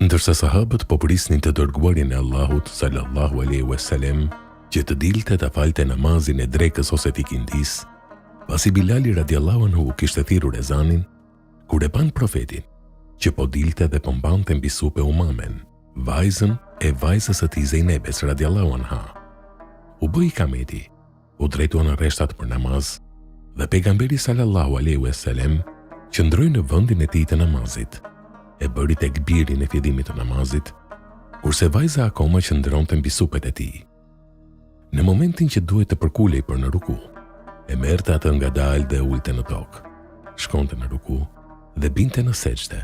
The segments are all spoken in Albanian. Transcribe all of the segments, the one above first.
Ndërsa sahabët po prisnin të dërguarin e Allahut sallallahu alaihi wasallam që të dilte ta falte namazin e drekës ose të ikindis, pasi Bilali radiallahu anhu kishte thirrur ezanin, kur e pan profetin që po dilte dhe po mbante mbi supe Umamen, vajzën e vajzës së tij Zejnebes radiallahu anha. U bë ikameti, u drejtua në rreshtat për namaz dhe pejgamberi sallallahu alaihi wasallam qëndroi në vendin e tij të namazit. E bëri tekbirin e fillimit të namazit, kurse vajza akoma qëndronte mbi supet e tij. Në momentin që duhet të përkulej për në ruku, e merrte atë ngadalë dhe ulte në tokë. Shkonte në ruku dhe binte në sejdë,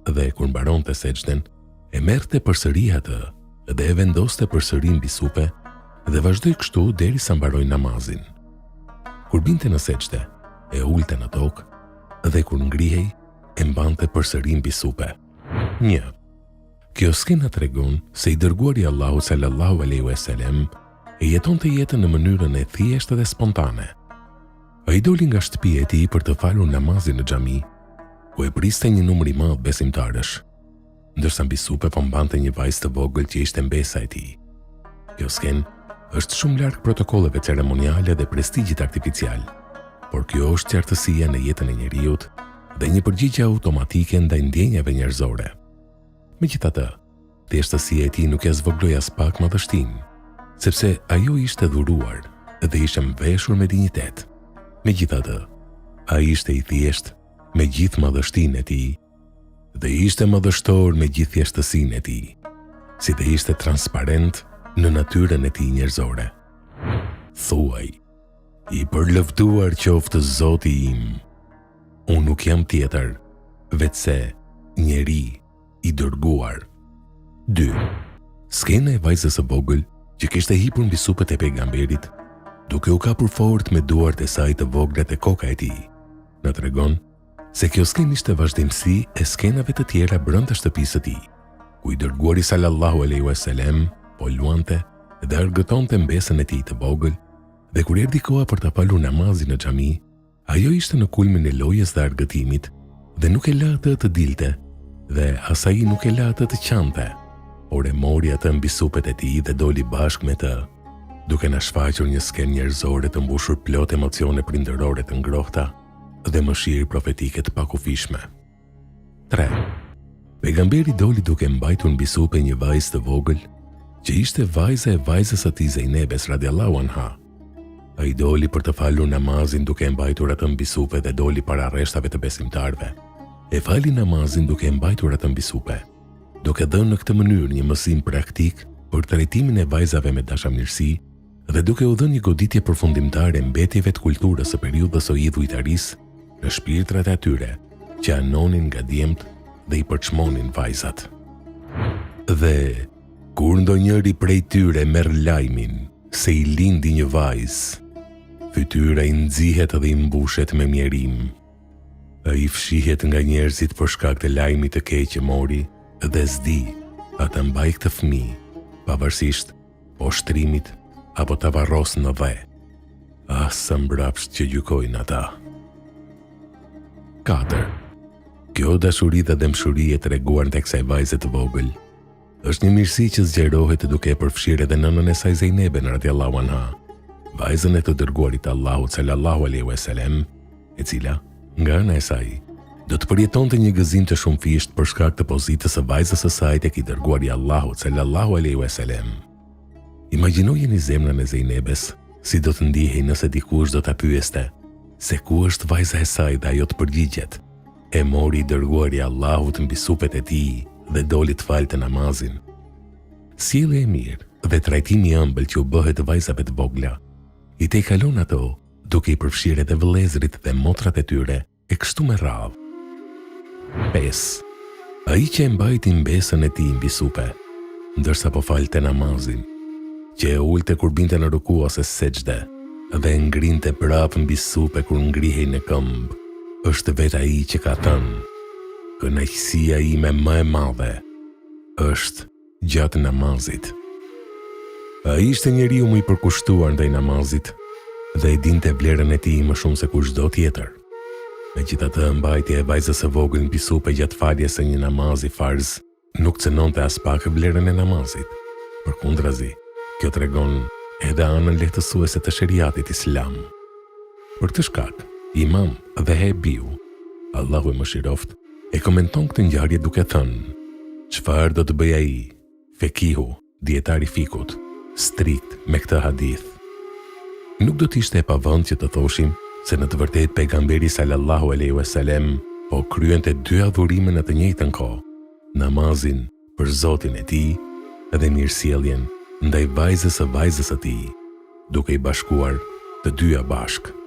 dhe kur mbaronte sejdën, e merrte përsëri atë dhe e vendoste përsëri mbi supe dhe vazhdoi kështu derisa mbaroi namazin. Kur binte në sejdë, e ulte në tokë dhe kur ngrihej, e mbante përsëri mbi supe. 1. Kjo skena tregon se i dërguari Allahu sallallahu alaihi wasallam e jetonte jetën në mënyrën e thjeshtë dhe spontane. Ai doli nga shtëpia e tij për të falur namazin në xhami, ku e priste një numër i madh besimtarësh, ndërsa mbi supe po mbante një vajzë të vogël që ishte mbesa e tij. Kjo skenë është shumë larg protokolleve ceremoniale dhe prestigjit artificial, por kjo është qartësia në jetën e njeriut dhe një përgjigje automatike ndaj ndjenjave njerëzore. Megjithatë, thjeshtësia e tij nuk ja zvogloi as pak madhështinë, sepse ajo ishte dhuruar dhe ishte mbeshur me dinjitet. Megjithatë, ai ishte i thjesht me gjithë madhështinë e tij dhe ishte madhështor me gjithë thjeshtësinë e tij, si dhe ishte transparent në natyrën e tij njerëzore. Thuaj, i përlëvduar qoftë Zoti im, unë nuk jam tjetër, vetëse njeri i dërguar. 2. Skena e vajzës së vogël që kishte hipur mbi supet e pejgamberit, duke u kapur fort me duart e saj të vogla te koka e tij, na tregon se kjo skenë ishte vazhdimsi e skenave të tjera brenda shtëpisë së tij, ku i dërguari sallallahu alaihi wasallam po luante dhe argëtonte mbesën e tij të vogël, dhe kur erdhi koha për të falur namazin në xhami, ajo ishte në kulmin e lojës dhe argëtimit dhe nuk e la atë të dilte dhe as ai nuk e la atë të qante, por e mori atë mbi supet e tij dhe doli bashkë me të, duke na shfaqur një skenë njerëzore të mbushur plot emocione prindërore të ngrohta dhe mëshirë profetike të pakufishme. 3. Pejgamberi doli duke mbajtur mbi supe një vajzë të vogël, që ishte vajza e vajzës së tij Zejnebes radiallahu anha. Ai doli për të falur namazin duke mbajtur atë mbi supe dhe doli para rreshtave të besimtarve. E fali namazin duke mbajtur atë mbi supe, duke dhënë në këtë mënyrë një mësim praktik për trajtimin e vajzave me dashamirësi dhe duke u dhënë një goditje përfundimtare mbetjeve të kulturës së periudhës së idhujtarisë në shpirtrat e atyre që anonin nga djemt dhe i përçmonin vajzat. Dhe kur ndonjëri prej tyre merr lajmin se i lindi një vajzë, fytyra i nxihet dhe i mbushet me mjerim. Ai fshihet nga njerëzit për shkak të lajmit të keq që mori dhe s'di ata mbaj këtë fëmijë, pavarësisht poshtrimit apo ta varros në dhe. Sa mbrapsht që gjykojnë ata. 4. Kjo dashuri dhe dëmshuri e treguar tek kësaj vajze të vogël është një mirësi që zgjerohet duke e përfshirë edhe nënën e saj Zejneben radiallahu anha, vajzën e të dërguarit Allahut sallallahu alaihi wasallam, e cila, nga ana e saj, do të përjetonte një gëzim të shumëfisht për shkak të pozitës së vajzës së saj tek i dërguari Allahut sallallahu alaihi wasallam. Imagjinojeni zemrën e Zejnebes, si do të ndihej nëse dikush do ta pyeste se ku është vajza e saj dhe ajo të përgjigjet. E mori i dërguari Allahut mbi supet e tij dhe doli të falte namazin. Sjellja e mirë dhe trajtimi i ëmbël që u bëhet vajzave të vogla, i tejkalon ato duke i përfshirë edhe vëllezërit dhe motrat e tyre e kështu me radhë. 5. Ai që e mbajti mbesën e tij mbi supe, ndërsa po falte namazin, që e ulte kur binte në ruku ose sejdë dhe ngrinte prapë mbi supe kur ngrihej në këmbë, është vetë ai që ka thënë: kënaqësia ime më e madhe është gjatë namazit. Ai ishte njeriu më i përkushtuar ndaj namazit dhe e dinte vlerën e tij më shumë se kushdo tjetër. Megjithatë, mbajtja e vajzës së vogël mbi supe gjatë faljes së një namazi farz nuk cënonte as pak vlerën e namazit. Përkundrazi, kjo tregon edhe anën lehtësuese të sheriatit islam. Për këtë shkak, Imam Dhehebiu, Allahu e mëshiroft, e komenton këtë ngjarje duke thënë: çfarë do të bëj ai, fekihu, dietari fikut, strikt me këtë hadith? Nuk do të ishte e pavënd që të thoshim se në të vërtetë pejgamberi sallallahu alaihi wasallam po kryente dy adhurime në të njëjtën kohë, namazin për Zotin e tij dhe mirësjelljen ndaj vajzës së tij, duke i bashkuar të dyja bashkë.